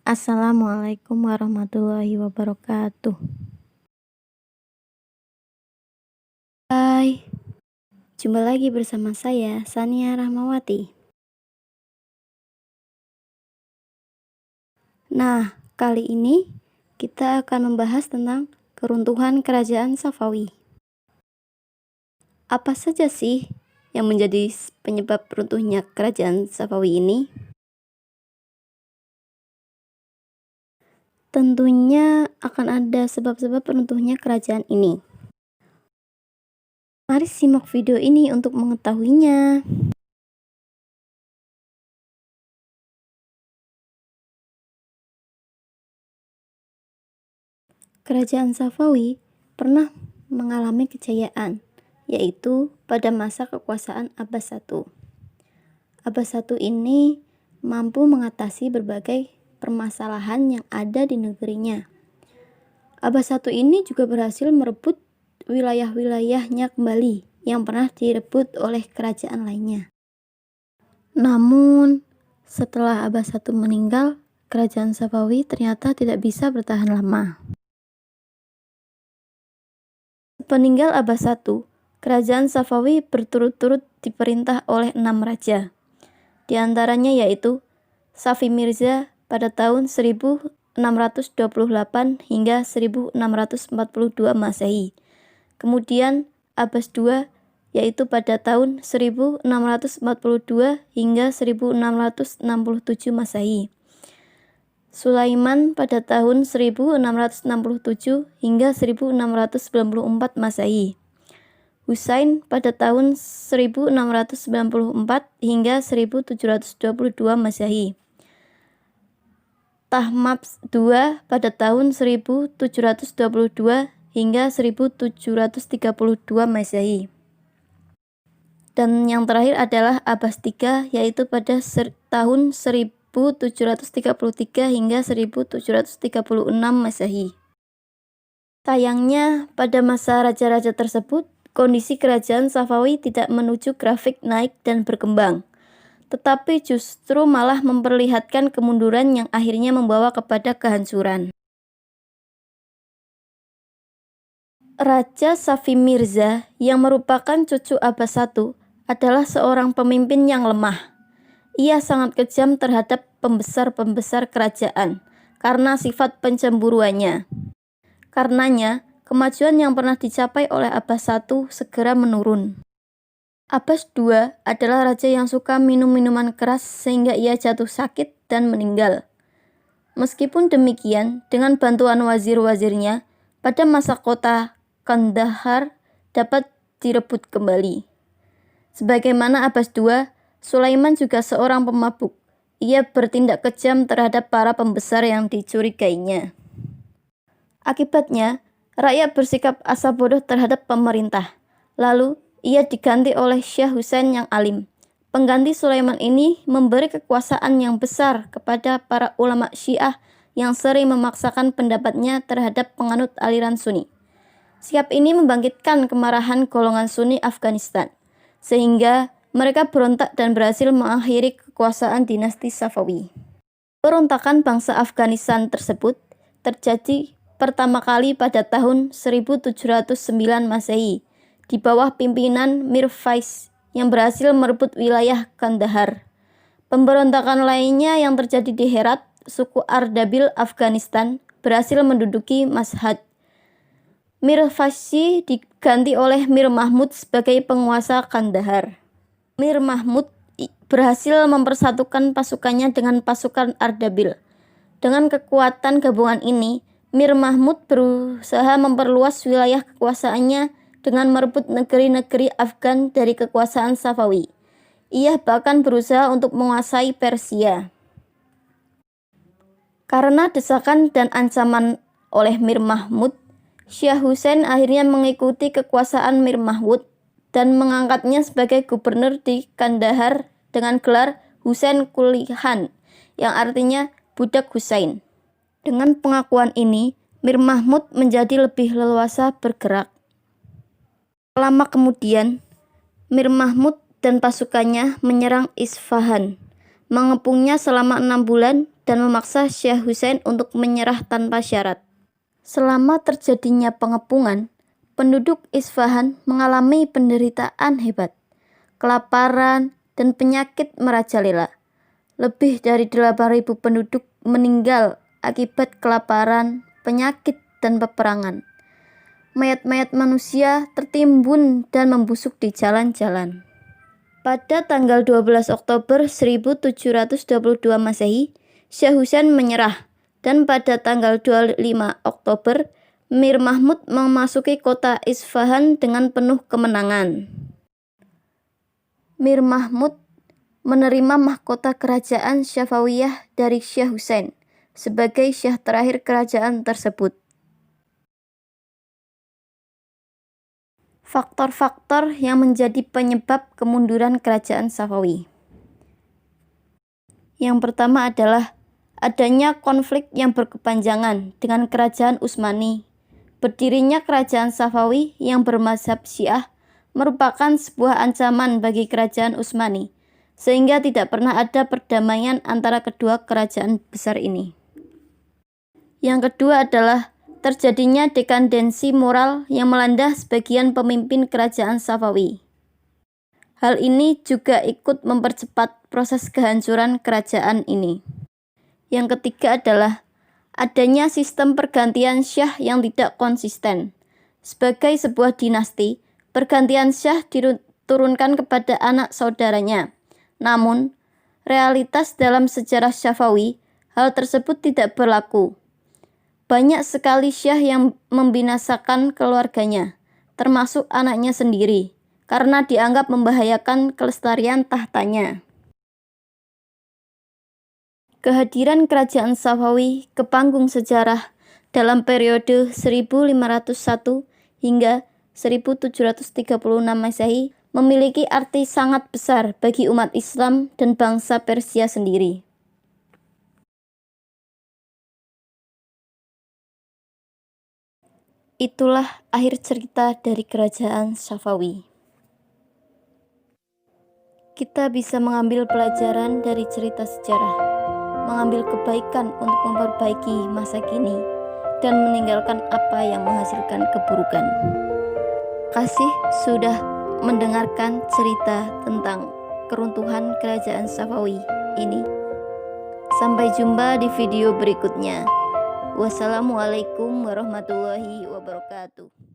Assalamualaikum warahmatullahi wabarakatuh. Hai, jumpa lagi bersama saya Sania Rahmawati. Nah, kali ini kita akan membahas tentang keruntuhan kerajaan Safawi. Apa saja sih yang menjadi penyebab runtuhnya kerajaan Safawi ini? Tentunya akan ada sebab-sebab runtuhnya kerajaan ini. Mari simak video ini untuk mengetahuinya. Kerajaan Safawi pernah mengalami kejayaan, yaitu pada masa kekuasaan Abbas I. Abbas I ini mampu mengatasi berbagai permasalahan yang ada di negerinya. Abbas I ini juga berhasil merebut wilayah-wilayahnya kembali yang pernah direbut oleh kerajaan lainnya. Namun, setelah Abbas I meninggal, kerajaan Safawi ternyata tidak bisa bertahan lama. Peninggal Abbas I, kerajaan Safawi berturut-turut diperintah oleh 6 raja. Di antaranya yaitu Safi Mirza pada tahun 1628 hingga 1642 Masehi. Kemudian Abbas II yaitu pada tahun 1642 hingga 1667 Masehi. Sulaiman pada tahun 1667 hingga 1694 Masehi. Husain pada tahun 1694 hingga 1722 Masehi. Tahmaps II pada tahun 1722 hingga 1732 Masehi. Dan yang terakhir adalah Abbas III yaitu pada tahun 1733 hingga 1736 Masehi. Sayangnya, pada masa raja-raja tersebut, kondisi kerajaan Safawi tidak menuju grafik naik dan berkembang, tetapi justru malah memperlihatkan kemunduran yang akhirnya membawa kepada kehancuran. Raja Safi Mirza yang merupakan cucu Abbas I adalah seorang pemimpin yang lemah. Ia sangat kejam terhadap pembesar-pembesar kerajaan karena sifat pencemburuannya. Karenanya, kemajuan yang pernah dicapai oleh Abbas I segera menurun. Abbas II adalah raja yang suka minum minuman keras sehingga ia jatuh sakit dan meninggal. Meskipun demikian, dengan bantuan wazir-wazirnya, pada masa kota Kandahar dapat direbut kembali. Sebagaimana Abbas II, Sulaiman juga seorang pemabuk. Ia bertindak kejam terhadap para pembesar yang dicurigainya. Akibatnya, rakyat bersikap asa bodoh terhadap pemerintah. Lalu, ia diganti oleh Syekh Husain yang alim. Pengganti Sulaiman ini memberi kekuasaan yang besar kepada para ulama Syiah yang sering memaksakan pendapatnya terhadap penganut aliran Sunni. Sikap ini membangkitkan kemarahan golongan Sunni Afghanistan, sehingga mereka berontak dan berhasil mengakhiri kekuasaan dinasti Safawi. Perontakan bangsa Afghanistan tersebut terjadi pertama kali pada tahun 1709 Masehi di bawah pimpinan Mir Faiz yang berhasil merebut wilayah Kandahar. Pemberontakan lainnya yang terjadi di Herat, suku Ardabil Afghanistan, berhasil menduduki Mashhad. Mir Faiz diganti oleh Mir Mahmud sebagai penguasa Kandahar. Mir Mahmud berhasil mempersatukan pasukannya dengan pasukan Ardabil. Dengan kekuatan gabungan ini, Mir Mahmud berusaha memperluas wilayah kekuasaannya dengan merebut negeri-negeri Afgan dari kekuasaan Safawi. Ia bahkan berusaha untuk menguasai Persia. Karena desakan dan ancaman oleh Mir Mahmud, Syekh Husain akhirnya mengikuti kekuasaan Mir Mahmud dan mengangkatnya sebagai gubernur di Kandahar dengan gelar Husain Quli Khan, yang artinya budak Husain. Dengan pengakuan ini, Mir Mahmud menjadi lebih leluasa bergerak. Lama kemudian, Mir Mahmud dan pasukannya menyerang Isfahan, mengepungnya selama 6 bulan dan memaksa Syekh Husain untuk menyerah tanpa syarat. Selama terjadinya pengepungan, penduduk Isfahan mengalami penderitaan hebat, kelaparan, dan penyakit merajalela. Lebih dari 8.000 penduduk meninggal akibat kelaparan, penyakit, dan peperangan. Mayat-mayat manusia tertimbun dan membusuk di jalan-jalan. Pada tanggal 12 Oktober 1722 Masehi, Syekh Husain menyerah, dan pada tanggal 25 Oktober, Mir Mahmud memasuki kota Isfahan dengan penuh kemenangan. Mir Mahmud menerima mahkota kerajaan Syafawiyah dari Syekh Husain sebagai syah terakhir kerajaan tersebut. Faktor-faktor yang menjadi penyebab kemunduran kerajaan Safawi. Yang pertama adalah adanya konflik yang berkepanjangan dengan kerajaan Utsmani. Berdirinya kerajaan Safawi yang bermazhab Syiah merupakan sebuah ancaman bagi kerajaan Utsmani, sehingga tidak pernah ada perdamaian antara kedua kerajaan besar ini. Yang kedua adalah terjadinya dekandensi moral yang melanda sebagian pemimpin kerajaan Safawi. Hal ini juga ikut mempercepat proses kehancuran kerajaan ini. Yang ketiga adalah adanya sistem pergantian syah yang tidak konsisten. Sebagai sebuah dinasti, pergantian syah diturunkan kepada anak saudaranya. Namun, realitas dalam sejarah Syafawi, hal tersebut tidak berlaku. Banyak sekali syah yang membinasakan keluarganya, termasuk anaknya sendiri, karena dianggap membahayakan kelestarian tahtanya. Kehadiran kerajaan Safawi ke panggung sejarah dalam periode 1501 hingga 1736 Masehi memiliki arti sangat besar bagi umat Islam dan bangsa Persia sendiri. Itulah akhir cerita dari kerajaan Safawi. Kita bisa mengambil pelajaran dari cerita sejarah, mengambil kebaikan untuk memperbaiki masa kini, dan meninggalkan apa yang menghasilkan keburukan. Kasih sudah mendengarkan cerita tentang keruntuhan kerajaan Safawi ini. Sampai jumpa di video berikutnya. Wassalamualaikum warahmatullahi wabarakatuh.